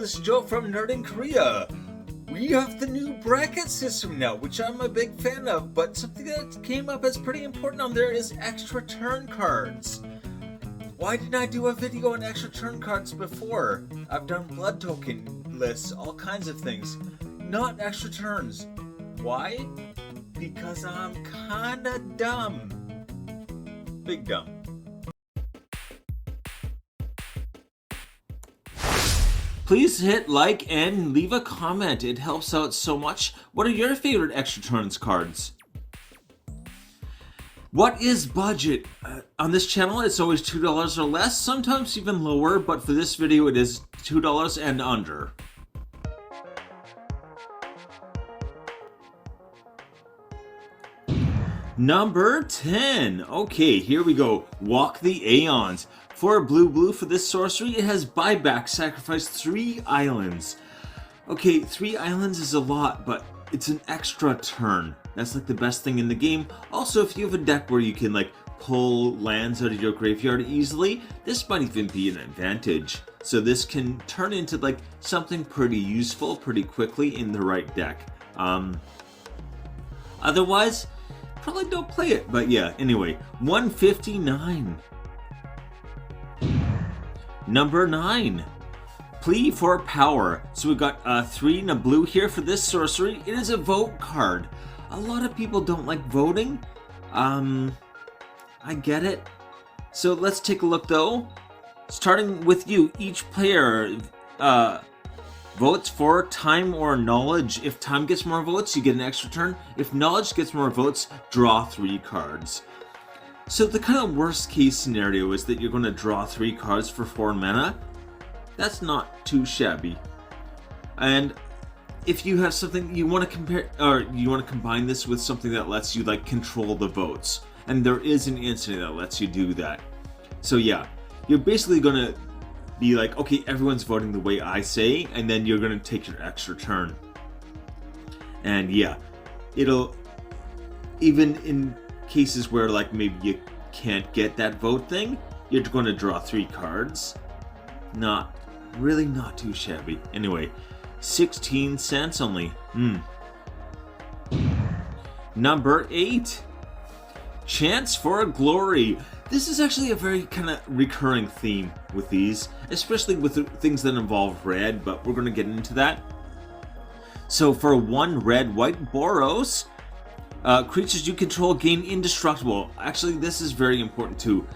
this is Joe from Nerd in Korea. We have the new bracket system now, which I'm a big fan of, but something that came up as pretty important on there is extra turn cards. Why didn't I do a video on extra turn cards before? I've done blood token lists, all kinds of things. Not extra turns. Why? Because I'm kinda dumb. Big dumb. Please hit like and leave a comment. It helps out so much. What are your favorite extra turns cards? What is budget? On this channel, it's always $2 or less, sometimes even lower, but for this video, it is $2 and under. Number 10. Okay, here we go. Walk the Aeons. For blue for this sorcery, it has buyback, sacrifice 3 islands. Okay, 3 islands is a lot, but it's an extra turn. That's like the best thing in the game. Also, if you have a deck where you can like pull lands out of your graveyard easily, this might even be an advantage. So this can turn into like something pretty useful pretty quickly in the right deck. Otherwise, probably don't play it, but yeah, anyway, 159. Number 9. Plea for Power. So we've got 3 in a blue here for this sorcery. It is a vote card. A lot of people don't like voting. I get it. So let's take a look though. Starting with you, each player votes for time or knowledge. If time gets more votes, you get an extra turn. If knowledge gets more votes, draw 3 cards. So the kind of worst case scenario is that you're going to draw 3 cards for 4 mana. That's not too shabby. And if you have something you want to compare, or you want to combine this with something that lets you like control the votes, and there is an instant that lets you do that. So yeah, you're basically going to be like, okay, everyone's voting the way I say, and then you're going to take your extra turn. And yeah, it'll, even in cases where like maybe you can't get that vote thing, you're going to draw 3 cards. Not too shabby. Anyway, 16 cents only. Number 8. Chance for Glory. This is actually a very kind of recurring theme with these, especially with the things that involve red, but we're going to get into that. So for 1 red white Boros, creatures you control gain indestructible. Actually, this is very important too.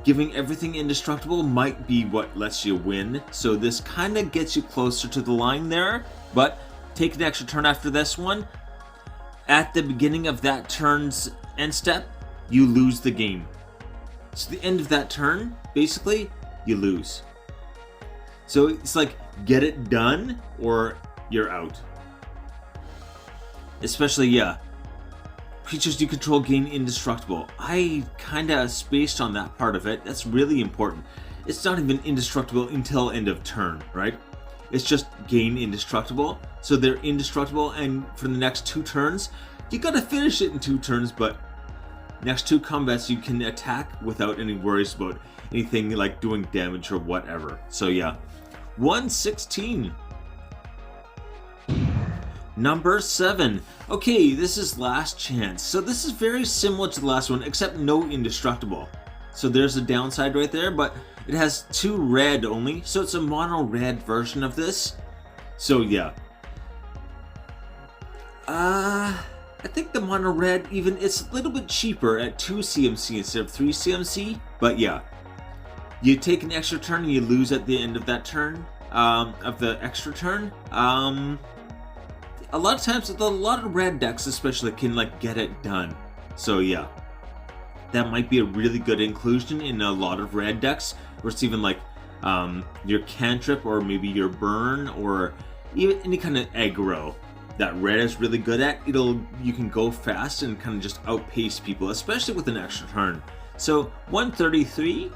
Giving everything indestructible might be what lets you win. So this kind of gets you closer to the line there. But take an extra turn after this one. At the beginning of that turn's end step, you lose the game. So the end of that turn, basically, you lose. So it's like, get it done or you're out. Especially, yeah. Creatures you control gain indestructible. I kinda spaced on that part of it. That's really important. It's not even indestructible until end of turn, right? It's just gain indestructible. So they're indestructible, and for the next 2 turns, you gotta finish it in 2 turns, but next 2 combats you can attack without any worries about anything like doing damage or whatever. So yeah, 116. Number 7. Okay, this is Last Chance. So this is very similar to the last one, except no indestructible. So there's a downside right there, but it has 2 red only, so it's a mono red version of this. So yeah. I think the mono red even, it's a little bit cheaper at 2 CMC instead of 3 CMC, but yeah. You take an extra turn and you lose at the end of that turn, of the extra turn. A lot of times, a lot of red decks especially can like get it done. So yeah, that might be a really good inclusion in a lot of red decks, where it's even like your cantrip or maybe your burn or even any kind of aggro that red is really good at. You can go fast and kind of just outpace people, especially with an extra turn. So 133.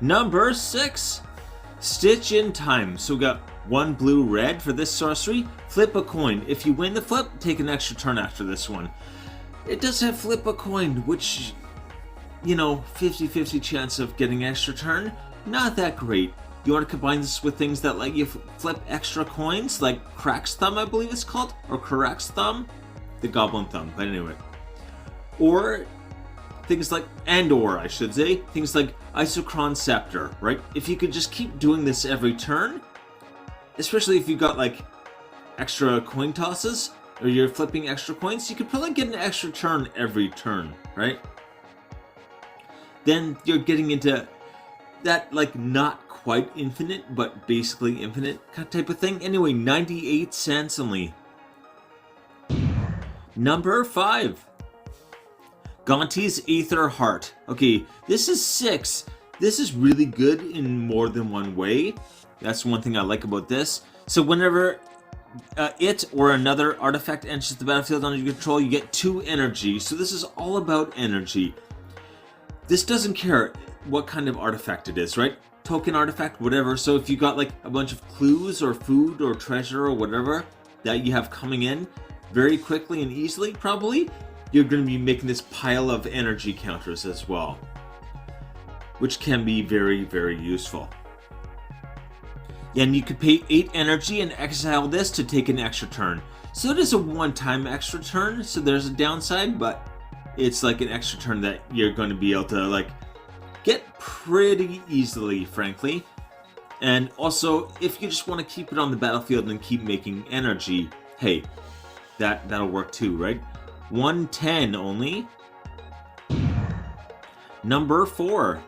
Number 6. Stitch in Time. So we got 1 blue red for this sorcery. Flip a coin. If you win the flip, take an extra turn after this one. It does have flip a coin, which, you know, 50-50 chance of getting extra turn. Not that great. You want to combine this with things that let you flip extra coins, like Crack's Thumb, I believe it's called, or Karak's Thumb, the Goblin Thumb, but anyway. Or things like, I should say, things like Isocron Scepter, right? If you could just keep doing this every turn, especially if you got like extra coin tosses, or you're flipping extra coins, you could probably get an extra turn every turn, right? Then you're getting into that, like, not quite infinite, but basically infinite type of thing. Anyway, 98 cents only. Number 5. Gonti's Aether Heart. Okay, this is 6. This is really good in more than one way. That's one thing I like about this. So whenever it or another artifact enters the battlefield under your control, you get 2 energy. So this is all about energy. This doesn't care what kind of artifact it is, right? Token artifact, whatever. So if you got like a bunch of clues or food or treasure or whatever that you have coming in very quickly and easily, probably, you're going to be making this pile of energy counters as well, which can be very, very useful. And you could pay 8 energy and exile this to take an extra turn. So it is a one-time extra turn, so there's a downside, but it's like an extra turn that you're going to be able to like get pretty easily, frankly. And also, if you just want to keep it on the battlefield and keep making energy, hey, that'll work too, right? 110 only. Number 4.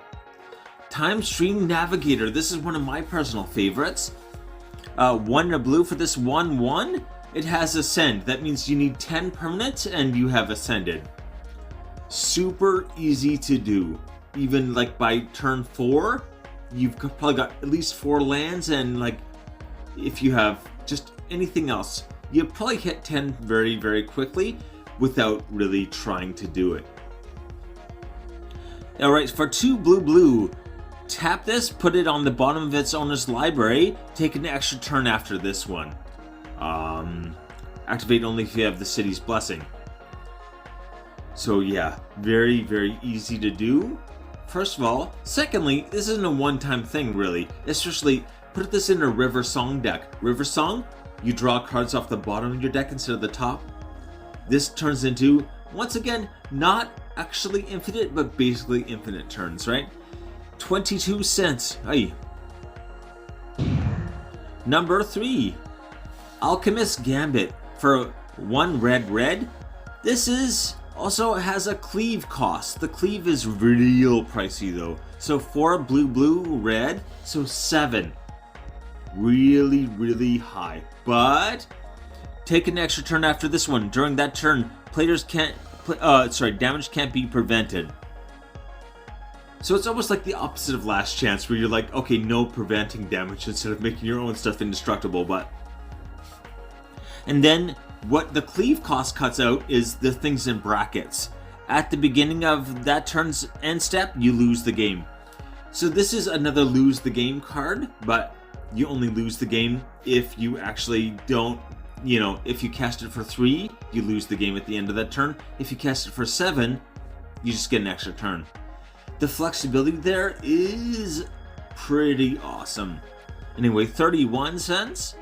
Time Stream Navigator. This is one of my personal favorites. 1 in a blue for this 1/1. It has Ascend. That means you need 10 permanents and you have Ascended. Super easy to do. Even like by turn 4, you've probably got at least 4 lands, and like if you have just anything else, you probably hit 10 very, very quickly without really trying to do it. Alright, for 2 blue, tap this, put it on the bottom of its owner's library, take an extra turn after this one. Activate only if you have the city's blessing. So yeah, very, very easy to do, first of all. Secondly, this isn't a one-time thing really, especially put this in a River Song deck. River Song, you draw cards off the bottom of your deck instead of the top. This turns into, once again, not actually infinite, but basically infinite turns, right? 22 cents. Aye. Number 3. Alchemist Gambit for 1 red. This is also has a cleave cost. The cleave is real pricey though. So 4 blue, red, so 7. Really, really high. But take an extra turn after this one. During that turn, players can't damage can't be prevented. So it's almost like the opposite of Last Chance, where you're like, okay, no preventing damage instead of making your own stuff indestructible, but... And then, what the cleave cost cuts out is the things in brackets. At the beginning of that turn's end step, you lose the game. So this is another lose the game card, but you only lose the game if you actually don't, if you cast it for 3, you lose the game at the end of that turn. If you cast it for 7, you just get an extra turn. The flexibility there is pretty awesome. Anyway, 31 cents.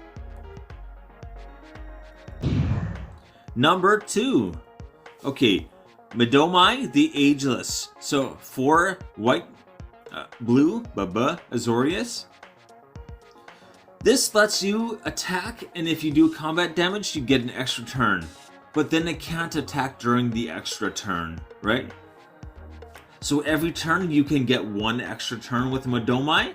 Number 2. Okay, Midomai the Ageless. So 4 white, blue, Azorius. This lets you attack, and if you do combat damage, you get an extra turn. But then it can't attack during the extra turn, right? So every turn you can get 1 extra turn with Midomai.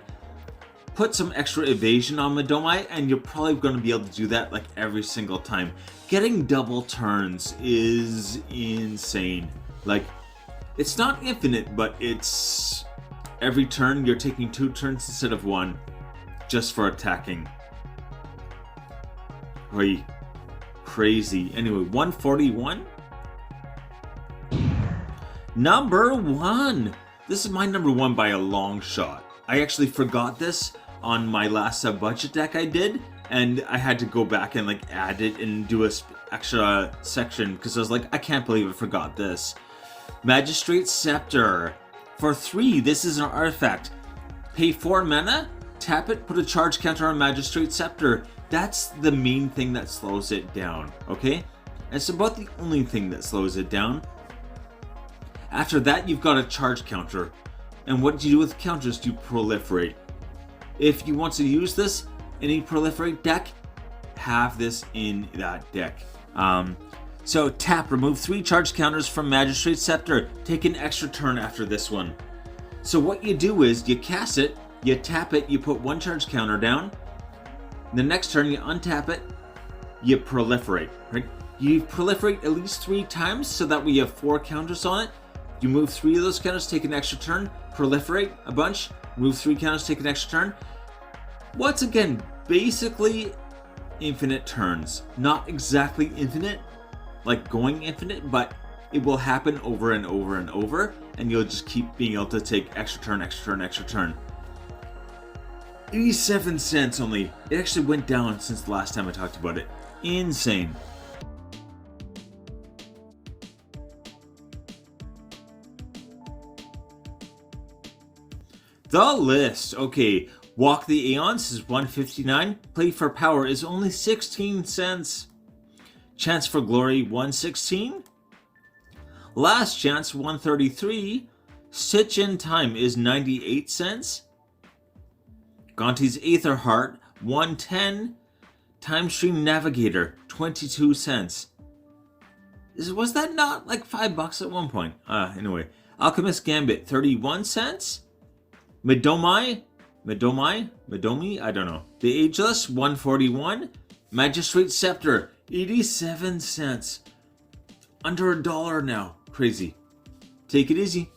Put some extra evasion on Midomai, and you're probably going to be able to do that like every single time. Getting double turns is insane. Like, it's not infinite, but it's every turn you're taking 2 turns instead of 1 just for attacking. Right. Crazy. Anyway, 141. Number 1. This is my number 1 by a long shot. I actually forgot this on my last budget deck I did, and I had to go back and like add it and do a extra section because I was like, I can't believe I forgot this. Magistrate Scepter. For 3, this is an artifact. Pay 4 mana, tap it, put a charge counter on Magistrate Scepter. That's the main thing that slows it down, okay? And it's about the only thing that slows it down. After that, you've got a charge counter. And what do you do with counters? You proliferate. If you want to use this in a proliferate deck, have this in that deck. So tap, remove 3 charge counters from Magistrate Scepter. Take an extra turn after this one. So what you do is you cast it, you tap it, you put 1 charge counter down. The next turn you untap it, you proliferate, right? You proliferate at least 3 times so that we have 4 counters on it. You move 3 of those counters, take an extra turn, proliferate a bunch, move 3 counters, take an extra turn. Once again, basically infinite turns. Not exactly infinite, like going infinite, but it will happen over and over and over, and you'll just keep being able to take extra turn, extra turn, extra turn. 87 cents only. It actually went down since the last time I talked about it. Insane. The list. Okay, Walk the Aeons is 159. Play for Power is only 16 cents. Chance for Glory 116. Last Chance 133. Stitch in Time is 98 cents. Gonti's Aether Heart 110. Time Stream Navigator 22 cents. Was that not like $5 at one point? Anyway, Alchemist Gambit 31 cents. Midomi, I don't know. The Ageless 141. Magistrate Scepter 87 cents. Under $1 now. Crazy. Take it easy.